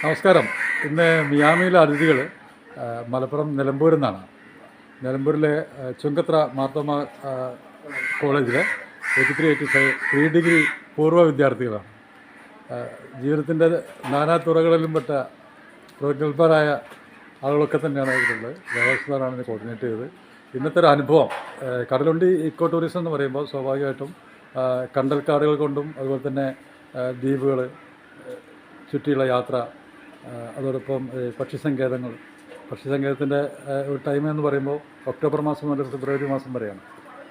നമസ്കാരം. ഇന്ന് മിയാമിയിലെ അതിഥികൾ മലപ്പുറം നിലമ്പൂരിൽ നിന്നാണ്. നിലമ്പൂരിലെ ചുങ്കത്ര മാർത്തോമ കോളേജിലെ 83-85 പ്രീ ഡിഗ്രി പൂർവ്വ വിദ്യാർത്ഥികളാണ്. ജീവിതത്തിൻ്റെ നാനാ തുറകളിലും പെട്ട പ്രഗത്ഭരായ ആളുകളൊക്കെ തന്നെയാണ് ഇതിലുള്ളത്. ദേവസ്വനാണ് ഇത് കോർഡിനേറ്റ് ചെയ്തത്. ഇന്നത്തെ ഒരു അനുഭവം, കടലുണ്ടി ഇക്കോ ടൂറിസം എന്ന് പറയുമ്പോൾ സ്വാഭാവികമായിട്ടും കണ്ടൽക്കാടുകൾ കൊണ്ടും അതുപോലെ തന്നെ ദ്വീപുകൾ ചുറ്റിയുള്ള യാത്ര, അതോടൊപ്പം പക്ഷിസങ്കേതത്തിൻ്റെ ഒരു ടൈം എന്ന് പറയുമ്പോൾ ഒക്ടോബർ മാസം മുതൽ ഫെബ്രുവരി മാസം വരെയാണ്.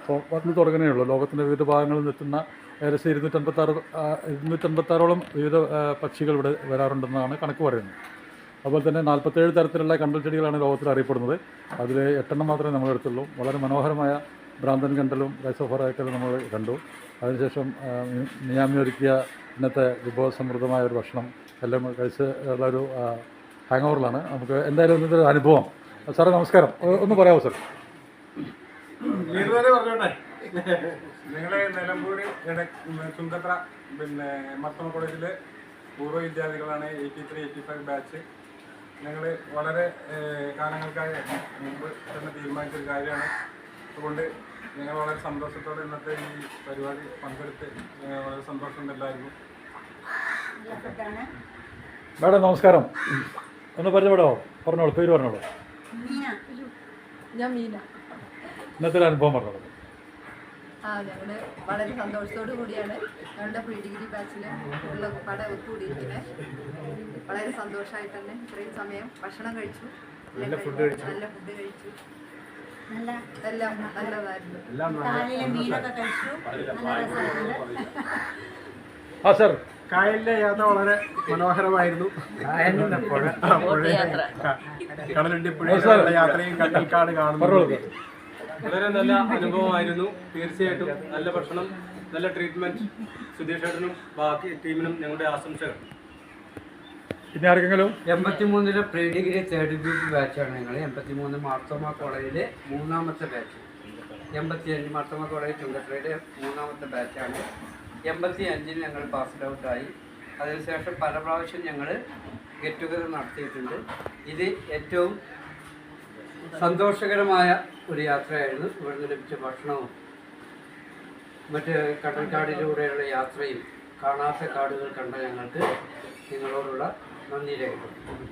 അപ്പോൾ വന്ന് തുടങ്ങുന്നേ ഉള്ളൂ. ലോകത്തിൻ്റെ വിവിധ ഭാഗങ്ങളിൽ നിൽക്കുന്ന ഏകദേശം 256ഓളം വിവിധ പക്ഷികൾ ഇവിടെ വരാറുണ്ടെന്നാണ് കണക്ക് പറയുന്നത്. അതുപോലെ തന്നെ 47 തരത്തിലുള്ള കണ്ടൽ ചെടികളാണ് ലോകത്തിൽ അറിയപ്പെടുന്നത്. അതിൽ 8 മാത്രമേ നമ്മളെടുത്തുള്ളൂ. വളരെ മനോഹരമായ ഭ്രാന്തൻ കണ്ടലും റൈസോഫോറയൊക്കെ നമ്മൾ കണ്ടു. അതിനുശേഷം മിയാമി ഒരുക്കിയ ഇന്നത്തെ വിഭവസമൃദ്ധമായ ഒരു ഭക്ഷണം എല്ലാം കഴിച്ച് ഉള്ളൊരു ഹാങ് ഓവറിലാണ്. നമുക്ക് എന്തായാലും ഇന്നത്തെ ഒരു അനുഭവം. സാറേ നമസ്കാരം, ഒന്ന് പറയാമോ സാർ? നിങ്ങൾ നിലമ്പൂർ ചുങ്കത്ര മാർത്തോമ കോളേജിലെ പൂർവ്വ വിദ്യാർത്ഥികളാണ്. 83-85 ബാച്ച്. ഞങ്ങൾ വളരെ കാലങ്ങൾക്കായി മുമ്പ് തന്നെ തീരുമാനിച്ചൊരു കാര്യമാണ്. അതുകൊണ്ട് ഞങ്ങൾ വളരെ സന്തോഷത്തോടെ ഇന്നത്തെ ഈ പരിപാടി പങ്കെടുത്ത് വളരെ സന്തോഷമുണ്ട് എല്ലാവർക്കും. മാഡം നമസ്കാരം, ഒന്ന് പരിചയപ്പെടാമോ? പറഞ്ഞോളൂ, പേര് പറഞ്ഞോളൂ. ഞാൻ മീന. ഇന്നത്തെ ഒരു അനുഭവം പറഞ്ഞോളൂ. ഞങ്ങൾ വളരെ സന്തോഷത്തോടു കൂടിയാണ് ഞങ്ങളുടെ പ്രീ ഡിഗ്രി ബാച്ചിൽ ഉള്ള പട ഒത്തുകൂടിയിരിക്കുന്നത്. വളരെ സന്തോഷമായിട്ട് തന്നെ ഇത്രയും സമയം ഭക്ഷണം കഴിച്ചു, നല്ല ഫുഡ് കഴിച്ചു, എല്ലാം നല്ലതായിരുന്നു. ആ സാർ, കായലിലെ യാത്ര വളരെ മനോഹരമായിരുന്നു. കടലുണ്ടിപ്പുഴയിലുള്ള യാത്രയും കണ്ടൽക്കാട് കാണുന്നു വളരെ നല്ല അനുഭവമായിരുന്നു. തീർച്ചയായിട്ടും നല്ല ഭക്ഷണം, നല്ല ട്രീറ്റ്മെന്റ്. സുധീഷ് ചേട്ടനും ബാക്കി ടീമിനും ഞങ്ങളുടെ ആശംസകൾ. പിന്നെ ആർക്കെങ്കിലും 83 പ്രീ ഡിഗ്രി തേർഡ് ഗ്രൂപ്പ് ബാച്ചാണ് ഞങ്ങൾ. 83 മാർത്തോമ കോളേജിലെ 3ാമത്തെ ബാച്ച്. 85 മാർത്തോമ കോളേജ് ചുങ്കത്രയുടെ 3ാമത്തെ ബാച്ചാണ്. 85 ഞങ്ങൾ പാസ്ഡ് ഔട്ടായി. അതിനുശേഷം പല പ്രാവശ്യം ഞങ്ങൾ ഗെറ്റ് ടുഗദർ നടത്തിയിട്ടുണ്ട്. ഇത് ഏറ്റവും സന്തോഷകരമായ ഒരു യാത്രയായിരുന്നു. ഇവിടുന്ന് ലഭിച്ച ഭക്ഷണവും മറ്റ് കണ്ടൽക്കാടിലൂടെയുള്ള യാത്രയും കാണാത്ത കാടുകൾ കണ്ട ഞങ്ങൾക്ക് നിങ്ങളോടുള്ള നന്ദി രേഖപ്പെടുത്തുന്നു.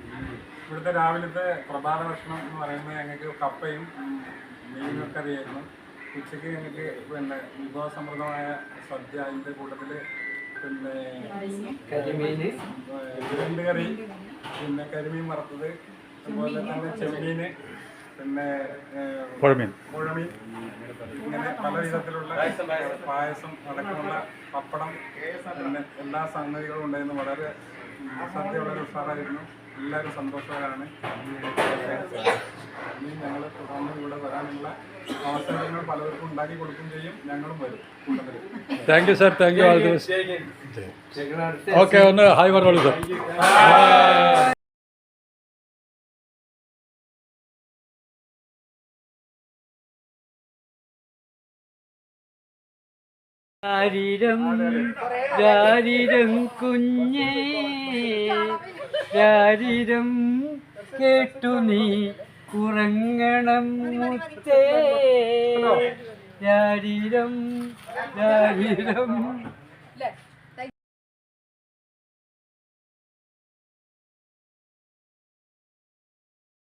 ഇവിടുത്തെ രാവിലത്തെ പ്രഭാത ഭക്ഷണം എന്ന് പറയുന്നത് ഞങ്ങൾക്ക് കപ്പയും മീനൊക്കെ അറിയായിരുന്നു. ഉച്ചയ്ക്ക് ഞങ്ങൾക്ക് വിഭവസമൃദ്ധമായ സദ്യ, അതിൻ്റെ കൂട്ടത്തിൽ കരിമീൻ, രണ്ട് കറി, കരിമീൻ വറുത്തത്, അതുപോലെ തന്നെ ചെമ്മീന്, പുഴമീൻ, ഇങ്ങനെ പല വിധത്തിലുള്ള പായസം അടക്കമുള്ള പപ്പടം, എല്ലാ സംഗതികളും ഉണ്ടായിരുന്നു. വളരെ സദ്യ വളരെ ഉഷാറായിരുന്നു. എല്ലാവരും സന്തോഷകരമാണ്. ഇനി ഞങ്ങൾ തുടർന്ന് ഇവിടെ വരാനുള്ള അവസരങ്ങൾ പലർക്കും ഉണ്ടാക്കി കൊടുക്കുകയും ചെയ്യും. ഞങ്ങളും വരും കൂടുതൽ. Thank you sir, thank you. Okay, ഒന്ന് ഹായ് പറഞ്ഞോളൂ സാർ. രാരിരം കുഞ്ഞേ രാരിരം കേട്ടു നീ ഉറങ്ങണം മുത്തേ. രാരിരം രാരിരം